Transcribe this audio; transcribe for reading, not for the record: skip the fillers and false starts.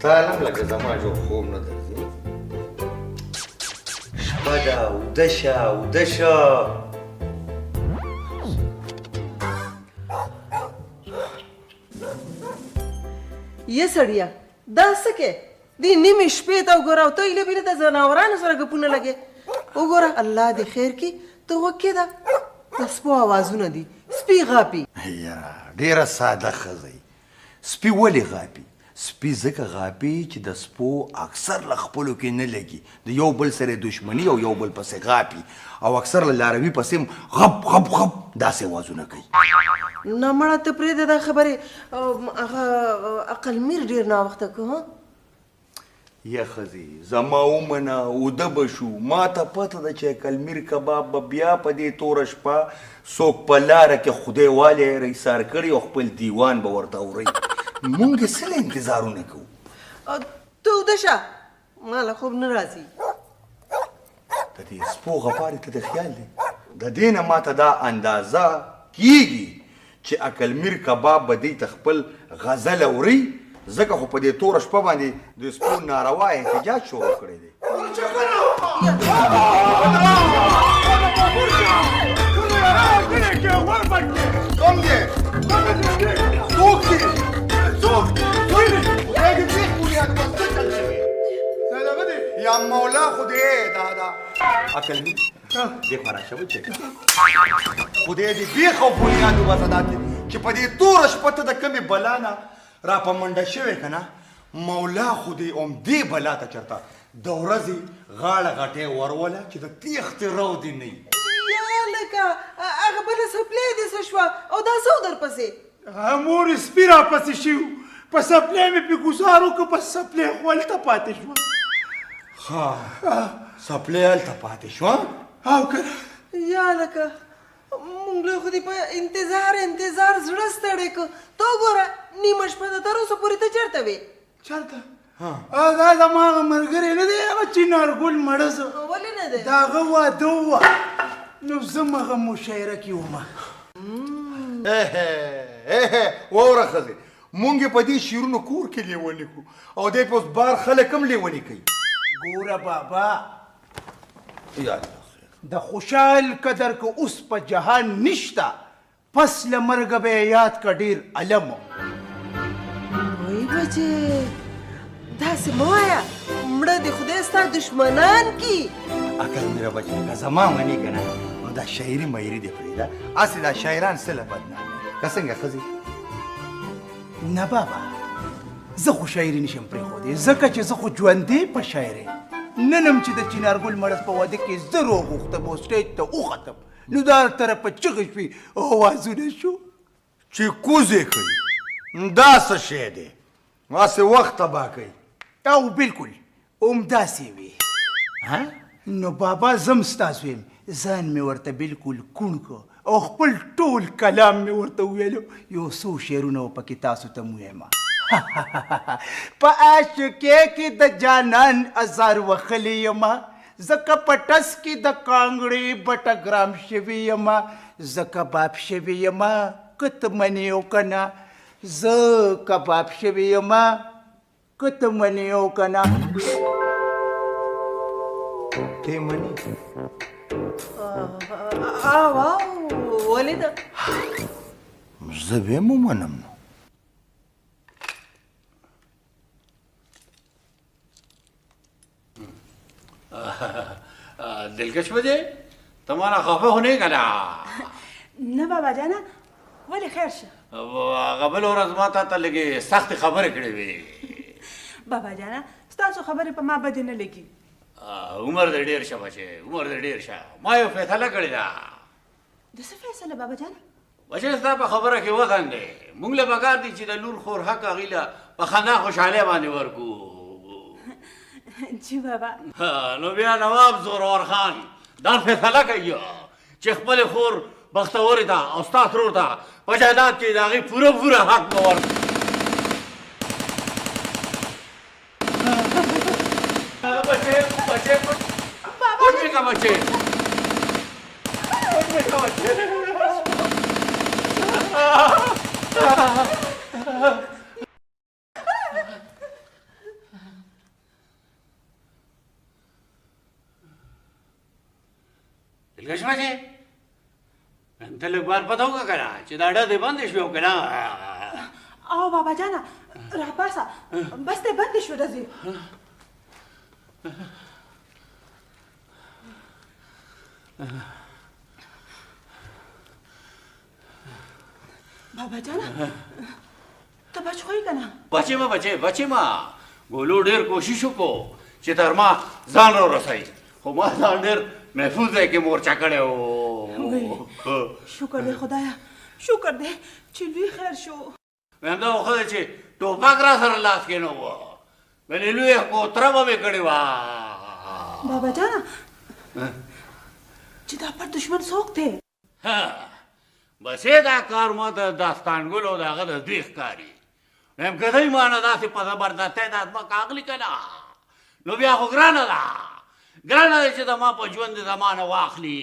سالم لکه زما جو خوب نه درځي شپه ده اوده شه اوده شه یه سړیه دا څه کې دې نیمې شپې ته وګوره او ته ایله بیله د ځناورانو سره ګپونه لګې وګوره الله دې خیر کړي ته غوږ کېږده د سپو اوازونه دي سپي غاپي یاره ډېره ساده ښځه سپي ولې غاپي سپي ځکه غاپي چې د سپو اکثر له خپلو کې نه لګي د یو بل سره دشمني او یو بل پسې غاپي او اکثر له لاروي پسې غپ غپ غپ داسې اوازونه کوي نه مړه ته پرېږده دا خبرې هغه عقلمیر ډېر ناوخته که ها یا ښځې زما ومنه اوده به شو ما ته پته ده چې عقلمیر کباب به بیا په دې توره شپه څوک په لاره کې خدای والی رایسار کړي او خپل دیوان به ورته اورئ مونږ یې څه له انتظارونه کوو ته اوده شه ما له خوب نه راځي د دې سپو غپارې ته د خیال دی د دې نه ما ته دا اندازه کیږي چې عقلمیر کباب به دې ته خپل غزل اوري ځکه خو په دې توره شپه باندې د سپو ناروا احتجاج شروع کړی دی یا مولا خدای دادا عقلمیر دې خوا راشه وچېکه خدای دې بیخ او بنیاد وباسه دا چې په دې توره شپه ته د کمې بلا نه را په منډه شوې که نه مولا خو دې همدې بلا ته چېرته د ورځې غاړه غټۍ وروله چې د تېښتې رو دې نه وي یا لکه هغه بله سپلی دې څه شوه او دا څه و درپسې مور سپي راپسې شي په سپلی مې پې ګزار وکړه په سپلی خو هلته پاتې شوه ها سپلی هلته پاتې شوه او که یا لکه مونږ له خو دې په انتظار زړه ستړی که ته وګوره نیمه شپه ده تر اوسه پورې ته چېرته وې چېرته دا زما هغه ملګری نه دی هغه چینارګل مړه زه ولې نه دی د هغه واده ووه نو زه هغه مشاعره کې ومه واوره ښځې مونږ یې په دې شعرونو کور کې لیوني کړو او دی په اوس بار خلک هم لیوني کوي ګوره بابا یا د خوشحال قدر که اوس په جهان نشته پس له مرګه به یې یاد که ډېر علم وای بچې داسې مه وایه مړه د خدای ستا دشمنان کي عقلمیره بچې که زما منې که نه نو دا شاعري مایري دې پرېږده هسې دا شاعران څه له بدنامه که څنګه ښځې نه بابا زه خو شاعري نشم پرېښودی ځکه چې زه خو ژوندی په شاعري ننم چې د چینارګل مړز په واده کې زه روغوښتم او سټیج ته وختم نو دا هر طرفه چغې شوې اوازونه شو چې کوزې کوي دا څه شی دی هسې وخت تباه کوي او بالکل همداسې وي نو بابا زم ستاسو یم ځان مې ورته بالکل کوڼ کړ او خپل ټول کلام مې ورته وویلو یو څو شعرونه پکې تاسو ته مو ویمه په عاشقۍ کې د جانان ازار وخلی یمه زه که په ټس کې د کانګړې بټه ګرام شوي یمه زه کباب شوي یمه که ته منې او که نه زه کباب شوي یمه که ته منې او که نه ته منې ولې ده زه به یې ومنم نو دلکش بجے تمہارا خفه ہونے کا نا نه بابا جانا ولې خیر شه قبل ورځ ما ته لګي سخت خبره کړې وي بابا جانا ستاسو خبرې په ما باندې نه لګي عمر دې ډېر شه بچې عمر دې ډېر شه ما یو فیصله کړې ده د څه فیصله بابا جانا بچې ستا په خبره کې وخندې مونږ له پکار دي چې د لور خور حق هغې له په خندا خوشحالۍ باندې ورکو جی بابا نو بیا نواب زورور خان دا فیصله کوي چې خپل خور بختورې ده او ستا ترور ده په جایداد کې د هغې پوره حق به ورکړي بچې پټ مې که بچې پټ مې که بچې لږ بچې ته لږ بار پته وکړه که نه چې دا ډه دې بندې شوې که نه او بابا جانه راپاسه بس دې بندې شوه ډزې بابا جانه ته بچ خوې که نه بچې ما ګولو ډېر کوشش وکړو چې تر ما ځان را رسوي خو ما ځان ډېر محفوظ ځای کې مورچه کړی و شکر دی خدایا شکر دی چې لوی خیر شو همدا خو دی چې ټوپک را سره لاس کې نه و بلې لویه کوتره به مې کړې وه بابا جانه چې دا پر دشمن څوک دی بس دا کار ما د داستانګل او د هغه د دوی ښکاري هم که دی ما نه داسې په زبردستۍ دا ځمکه اخلي که نه نو بیا خو ګرانه ده چې د ما په ژوند د زمانه واخلي